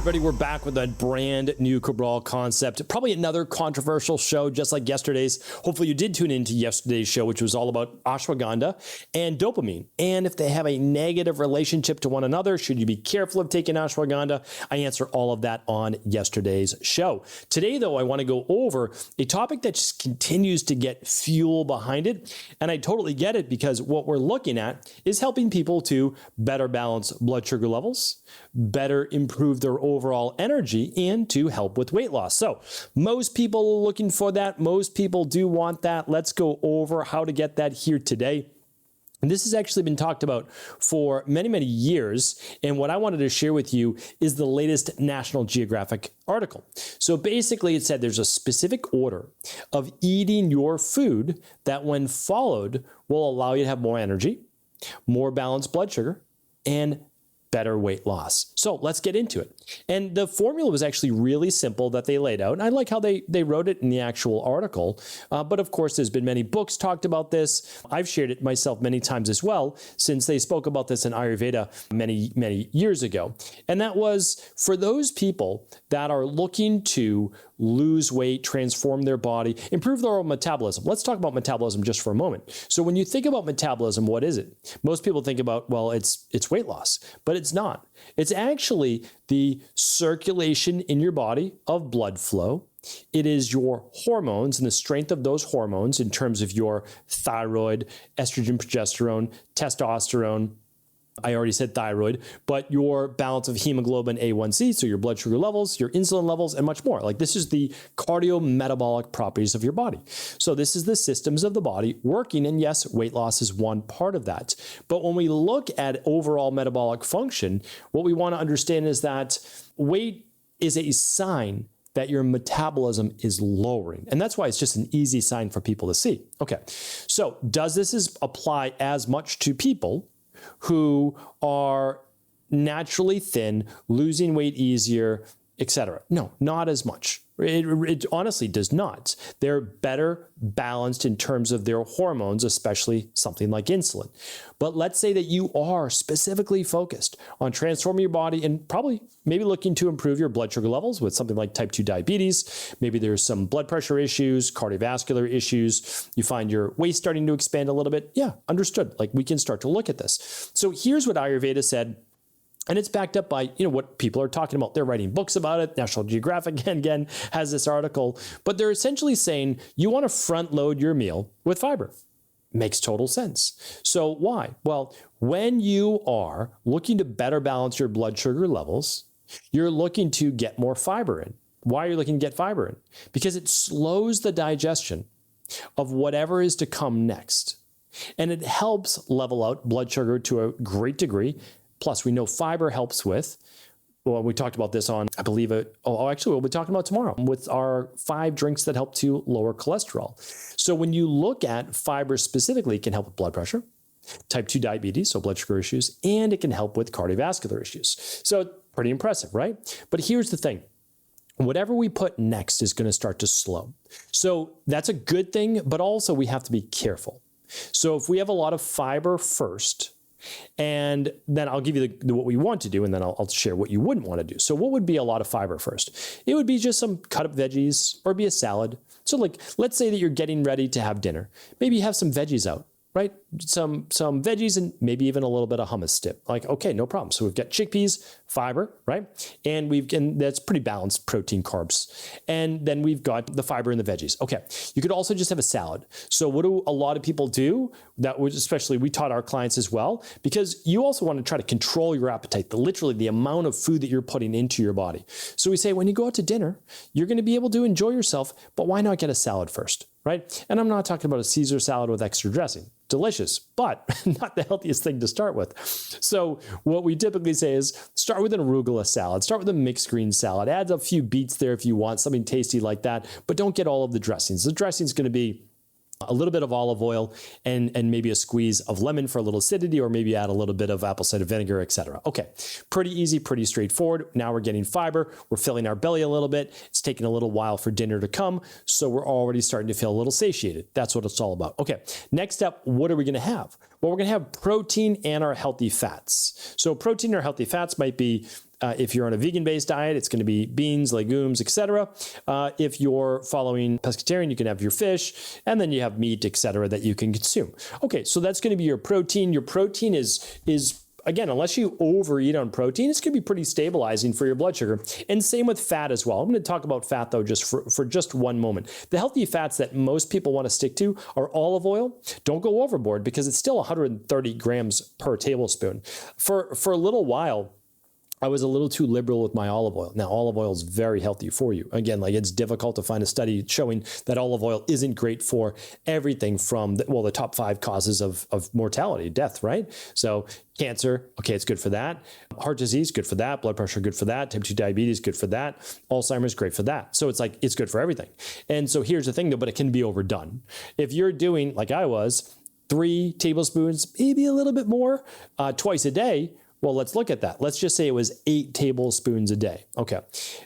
everybody, we're back with a brand new Cabral Concept. Probably another controversial show just like yesterday's. Hopefully you did tune into yesterday's show, which was all about ashwagandha and dopamine. And if they have a negative relationship to one another, should you be careful of taking ashwagandha? I answer all of that on yesterday's show. Today, though, I want to go over a topic that just continues to get fuel behind it. And I totally get it, because what we're looking at is helping people to better balance blood sugar levels, better improve their overall energy, and to help with weight loss. So most people are looking for that. Most people do want that. Let's go over how to get that here today. And this has actually been talked about for many, many years. And what I wanted to share with you is the latest National Geographic article. So basically it said there's a specific order of eating your food that, when followed, will allow you to have more energy, more balanced blood sugar, and better weight loss. So let's get into it. And the formula was actually really simple that they laid out. And I like how they wrote it in the actual article. But of course, there's been many books talked about this. I've shared it myself many times as well, since they spoke about this in Ayurveda many, many years ago. And that was for those people that are looking to lose weight, transform their body, improve their own metabolism. Let's talk about metabolism just for a moment. So when you think about metabolism, what is it? Most people think about, well, it's weight loss, but it's not. It's actually the circulation in your body of blood flow. It is your hormones and the strength of those hormones in terms of your thyroid, estrogen, progesterone, testosterone. I already said thyroid, but your balance of hemoglobin A1C, so your blood sugar levels, your insulin levels, and much more. Like, this is the cardiometabolic properties of your body. So this is the systems of the body working, and yes, weight loss is one part of that. But when we look at overall metabolic function, what we want to understand is that weight is a sign that your metabolism is lowering. And that's why it's just an easy sign for people to see. Okay, so does this apply as much to people who are naturally thin, losing weight easier, etc.? No, not as much. It honestly does not. They're better balanced in terms of their hormones, especially something like insulin. But let's say that you are specifically focused on transforming your body and probably maybe looking to improve your blood sugar levels with something like type 2 diabetes. Maybe there's some blood pressure issues, cardiovascular issues. You find your waist starting to expand a little bit. Yeah, understood. Like, we can start to look at this. So here's what Ayurveda said. And it's backed up by, what people are talking about. They're writing books about it. National Geographic, again, has this article. But they're essentially saying you want to front load your meal with fiber. Makes total sense. So why? Well, when you are looking to better balance your blood sugar levels, you're looking to get more fiber in. Why are you looking to get fiber in? Because it slows the digestion of whatever is to come next. And it helps level out blood sugar to a great degree. Plus, we know fiber helps with, well, we talked about this on, I believe actually, we'll be talking about tomorrow with our 5 drinks that help to lower cholesterol. So when you look at fiber specifically, it can help with blood pressure, type 2 diabetes, so blood sugar issues, and it can help with cardiovascular issues. So pretty impressive, right? But here's the thing. Whatever we put next is going to start to slow. So that's a good thing, but also we have to be careful. So if we have a lot of fiber first, and then I'll give you what we want to do, and then I'll share what you wouldn't want to do. So what would be a lot of fiber first? It would be just some cut up veggies, or be a salad. So like, let's say that you're getting ready to have dinner. Maybe you have some veggies out, right? Some veggies and maybe even a little bit of hummus dip. Like, okay, no problem. So we've got chickpeas, fiber, right? And that's pretty balanced protein, carbs. And then we've got the fiber in the veggies. Okay. You could also just have a salad. So what do a lot of people do? Especially we taught our clients as well, because you also want to try to control your appetite, literally the amount of food that you're putting into your body. So we say, when you go out to dinner, you're going to be able to enjoy yourself, but why not get a salad first? Right? And I'm not talking about a Caesar salad with extra dressing. Delicious, but not the healthiest thing to start with. So what we typically say is start with an arugula salad, start with a mixed green salad, add a few beets there if you want, something tasty like that, but don't get all of the dressings. The dressing is going to be a little bit of olive oil and maybe a squeeze of lemon for a little acidity, or maybe add a little bit of apple cider vinegar, etc. Okay, pretty easy, pretty straightforward. Now we're getting fiber. We're filling our belly a little bit. It's taking a little while for dinner to come, so we're already starting to feel a little satiated. That's what it's all about. Okay, next up, what are we going to have? Well, we're going to have protein and our healthy fats. So protein or healthy fats might be If you're on a vegan-based diet, it's going to be beans, legumes, etc. If you're following pescatarian, you can have your fish, and then you have meat, etc. that you can consume. Okay, so that's going to be your protein. Your protein is again, unless you overeat on protein, it's going to be pretty stabilizing for your blood sugar. And same with fat as well. I'm going to talk about fat though just for just one moment. The healthy fats that most people want to stick to are olive oil. Don't go overboard because it's still 130 grams per tablespoon. For a little while, I was a little too liberal with my olive oil. Now, olive oil is very healthy for you. Again, like it's difficult to find a study showing that olive oil isn't great for everything from, the top 5 causes of mortality, death, right? So cancer, okay, it's good for that. Heart disease, good for that. Blood pressure, good for that. Type 2 diabetes, good for that. Alzheimer's, great for that. So it's like, it's good for everything. And so here's the thing though, but it can be overdone. If you're doing, like I was, 3 tablespoons, maybe a little bit more, twice a day, well, let's look at that. Let's just say it was 8 tablespoons a day. Okay,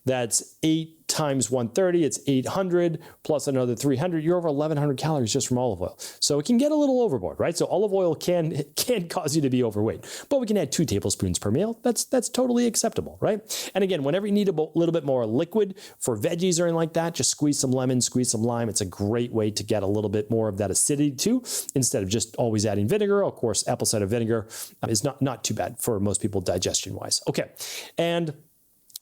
that's 8 times 130, it's 800 plus another 300. You're over 1,100 calories just from olive oil. So it can get a little overboard, right? So olive oil can cause you to be overweight, but we can add 2 tablespoons per meal. That's totally acceptable, right? And again, whenever you need a little bit more liquid for veggies or anything like that, just squeeze some lemon, squeeze some lime. It's a great way to get a little bit more of that acidity too, instead of just always adding vinegar. Of course, apple cider vinegar is not too bad for most people digestion wise. Okay, and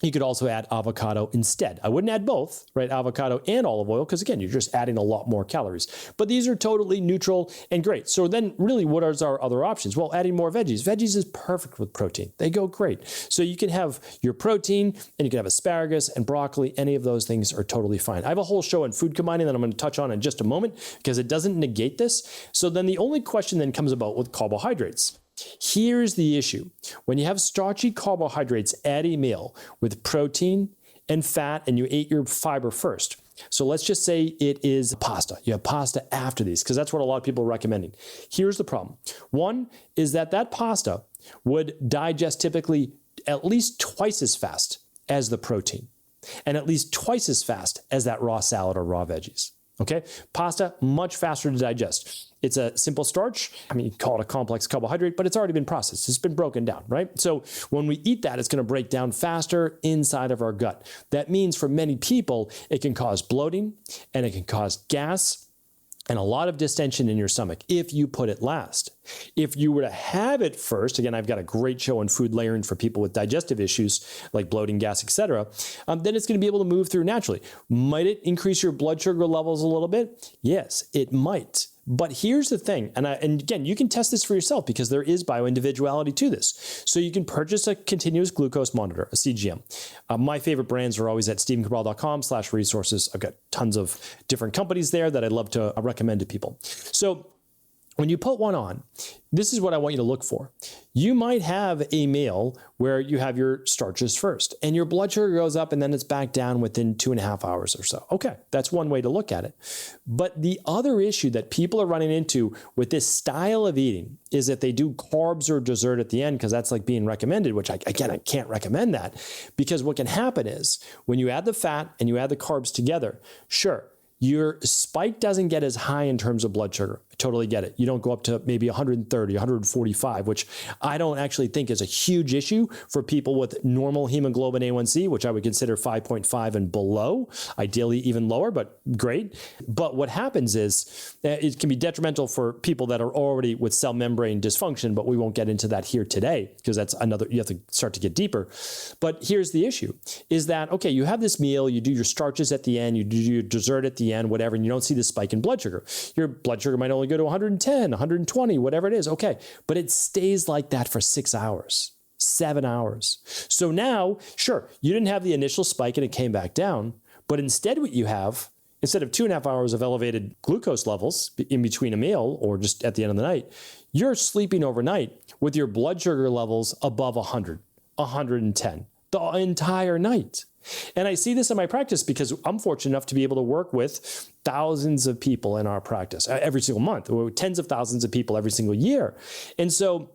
you could also add avocado instead. I wouldn't add both, right? Avocado and olive oil, because again, you're just adding a lot more calories. But these are totally neutral and great. So then really what are our other options? Well, adding more veggies. Veggies is perfect with protein. They go great. So you can have your protein and you can have asparagus and broccoli. Any of those things are totally fine. I have a whole show on food combining that I'm going to touch on in just a moment because it doesn't negate this. So then the only question then comes about with carbohydrates. Here's the issue. When you have starchy carbohydrates at a meal with protein and fat and you ate your fiber first. So let's just say it is pasta. You have pasta after these because that's what a lot of people are recommending. Here's the problem. One is that pasta would digest typically at least twice as fast as the protein and at least twice as fast as that raw salad or raw veggies. Okay, pasta, much faster to digest. It's a simple starch. I mean, you call it a complex carbohydrate, but it's already been processed. It's been broken down, right? So when we eat that, it's going to break down faster inside of our gut. That means for many people, it can cause bloating and it can cause gas and a lot of distension in your stomach if you put it last. If you were to have it first, again, I've got a great show on food layering for people with digestive issues like bloating, gas, etc. Then it's going to be able to move through naturally. Might it increase your blood sugar levels a little bit? Yes, it might. But here's the thing, and again, you can test this for yourself because there is bioindividuality to this. So you can purchase a continuous glucose monitor, a CGM. My favorite brands are always at stephencabral.com/resources. I've got tons of different companies there that I love to recommend to people. So when you put one on, this is what I want you to look for. You might have a meal where you have your starches first and your blood sugar goes up and then it's back down within 2.5 hours or so. Okay, that's one way to look at it. But the other issue that people are running into with this style of eating is that they do carbs or dessert at the end because that's like being recommended, which I can't recommend that because what can happen is when you add the fat and you add the carbs together, sure, your spike doesn't get as high in terms of blood sugar. I totally get it. You don't go up to maybe 130, 145, which I don't actually think is a huge issue for people with normal hemoglobin A1C, which I would consider 5.5 and below, ideally even lower, but great. But what happens is it can be detrimental for people that are already with cell membrane dysfunction, but we won't get into that here today because that's another, you have to start to get deeper. But here's the issue is that, okay, you have this meal, you do your starches at the end, you do your dessert at the end, whatever, and you don't see the spike in blood sugar. Your blood sugar might only go to 110, 120, whatever it is. Okay, but it stays like that for 6 hours, 7 hours. So now, sure, you didn't have the initial spike and it came back down, but instead what you have, instead of 2.5 hours of elevated glucose levels in between a meal or just at the end of the night, you're sleeping overnight with your blood sugar levels above 100, 110, the entire night. And I see this in my practice because I'm fortunate enough to be able to work with thousands of people in our practice every single month, or tens of thousands of people every single year. And so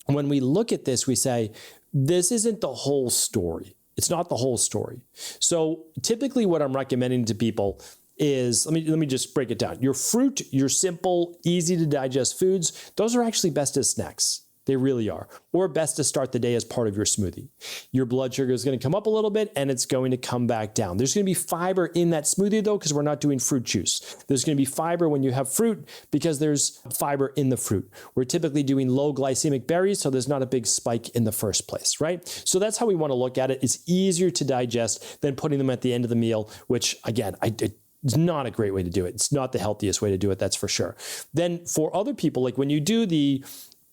when we look at this, we say, this isn't the whole story. It's not the whole story. So typically what I'm recommending to people is, let me just break it down. Your fruit, your simple, easy to digest foods, those are actually best as snacks. They really are. Or best to start the day as part of your smoothie. Your blood sugar is going to come up a little bit and it's going to come back down. There's going to be fiber in that smoothie though, because we're not doing fruit juice. There's going to be fiber when you have fruit because there's fiber in the fruit. We're typically doing low glycemic berries, so there's not a big spike in the first place, right? So that's how we want to look at it. It's easier to digest than putting them at the end of the meal, which again, it's not a great way to do it. It's not the healthiest way to do it, that's for sure. Then for other people, like when you do the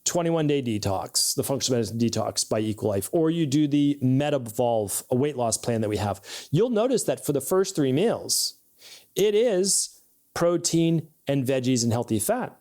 21-day detox, the functional medicine detox by Equilife, or you do the Metavolve, a weight loss plan that we have, you'll notice that for the first 3 meals, it is protein and veggies and healthy fat.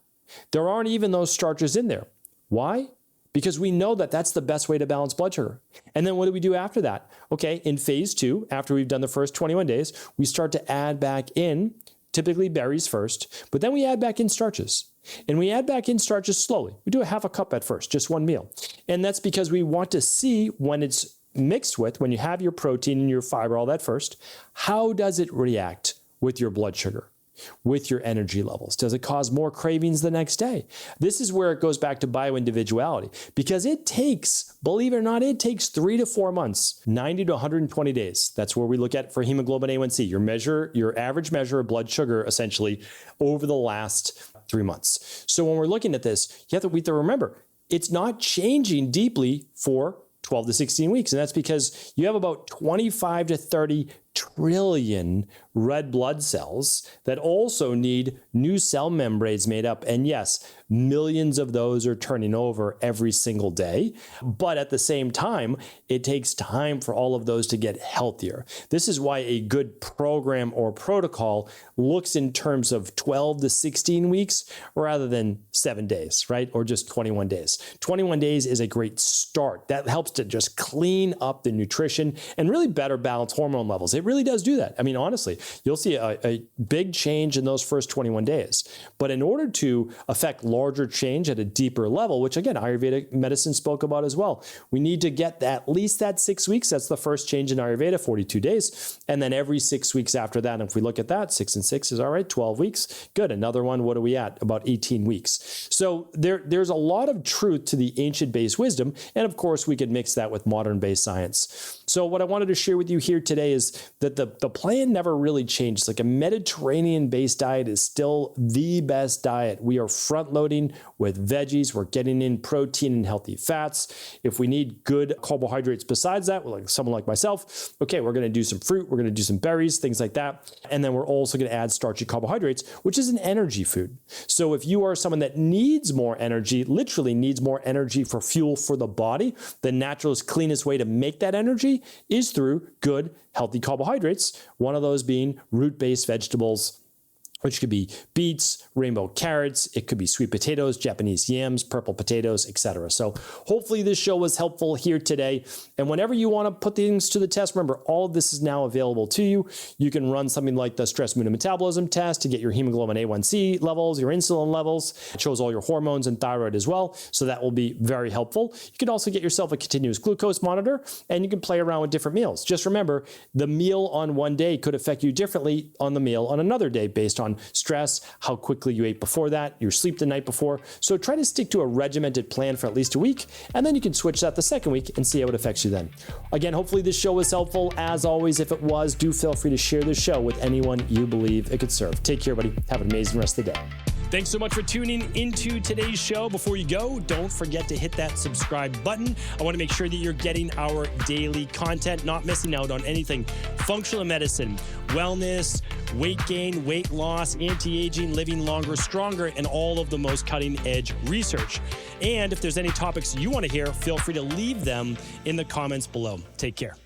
There aren't even those starches in there. Why? Because we know that that's the best way to balance blood sugar. And then what do we do after that? Okay, in phase 2, after we've done the first 21 days, we start to add back in typically berries first, but then we add back in starches. And we add back in starches slowly. We do a half a cup at first, just one meal. And that's because we want to see when it's mixed with, when you have your protein and your fiber, all that first, how does it react with your blood sugar, with your energy levels? Does it cause more cravings the next day? This is where it goes back to bio-individuality, because it takes, believe it or not, it takes 3 to 4 months, 90 to 120 days. That's where we look at for hemoglobin A1C, your average measure of blood sugar essentially over the last 3 months. So when we're looking at this, we have to remember, it's not changing deeply for 12 to 16 weeks. And that's because you have about 25 to 30 trillion red blood cells that also need new cell membranes made up. And yes, millions of those are turning over every single day. But at the same time, it takes time for all of those to get healthier. This is why a good program or protocol looks in terms of 12 to 16 weeks rather than 7 days, right? Or just 21 days. 21 days is a great start. That helps to just clean up the nutrition and really better balance hormone levels. It really does do that. I mean, honestly, you'll see a big change in those first 21 days. But in order to affect larger change at a deeper level, which again, Ayurvedic medicine spoke about as well, we need to get at least that 6 weeks. That's the first change in Ayurveda, 42 days. And then every 6 weeks after that, if we look at that, 6 and 6 is all right, 12 weeks. Good. Another one, what are we at? About 18 weeks. So there's a lot of truth to the ancient-based wisdom. And of course, we could mix that with modern-based science. So what I wanted to share with you here today is that the plan never really changed. Like a Mediterranean-based diet is still the best diet. We are front-loading with veggies. We're getting in protein and healthy fats. If we need good carbohydrates besides that, like someone like myself, okay, we're going to do some fruit. We're going to do some berries, things like that. And then we're also going to add starchy carbohydrates, which is an energy food. So if you are someone that needs more energy, literally needs more energy for fuel for the body, the naturalist, cleanest way to make that energy is through good, healthy carbohydrates. One of those being root-based vegetables, which could be beets, rainbow carrots, it could be sweet potatoes, Japanese yams, purple potatoes, etc. So hopefully this show was helpful here today. And whenever you want to put things to the test, remember, all of this is now available to you. You can run something like the stress, mood, and metabolism test to get your hemoglobin A1C levels, your insulin levels. It shows all your hormones and thyroid as well. So that will be very helpful. You can also get yourself a continuous glucose monitor, and you can play around with different meals. Just remember, the meal on one day could affect you differently on the meal on another day based on stress, how quickly you ate before that, your sleep the night before. So try to stick to a regimented plan for at least a week, and then you can switch that the second week and see how it affects you then. Again, hopefully this show was helpful. As always, if it was, do feel free to share this show with anyone you believe it could serve. Take care, buddy. Have an amazing rest of the day. Thanks so much for tuning into today's show. Before you go, don't forget to hit that subscribe button. I want to make sure that you're getting our daily content, not missing out on anything functional medicine, wellness, weight gain, weight loss, anti-aging, living longer, stronger, and all of the most cutting-edge research. And if there's any topics you want to hear, feel free to leave them in the comments below. Take care.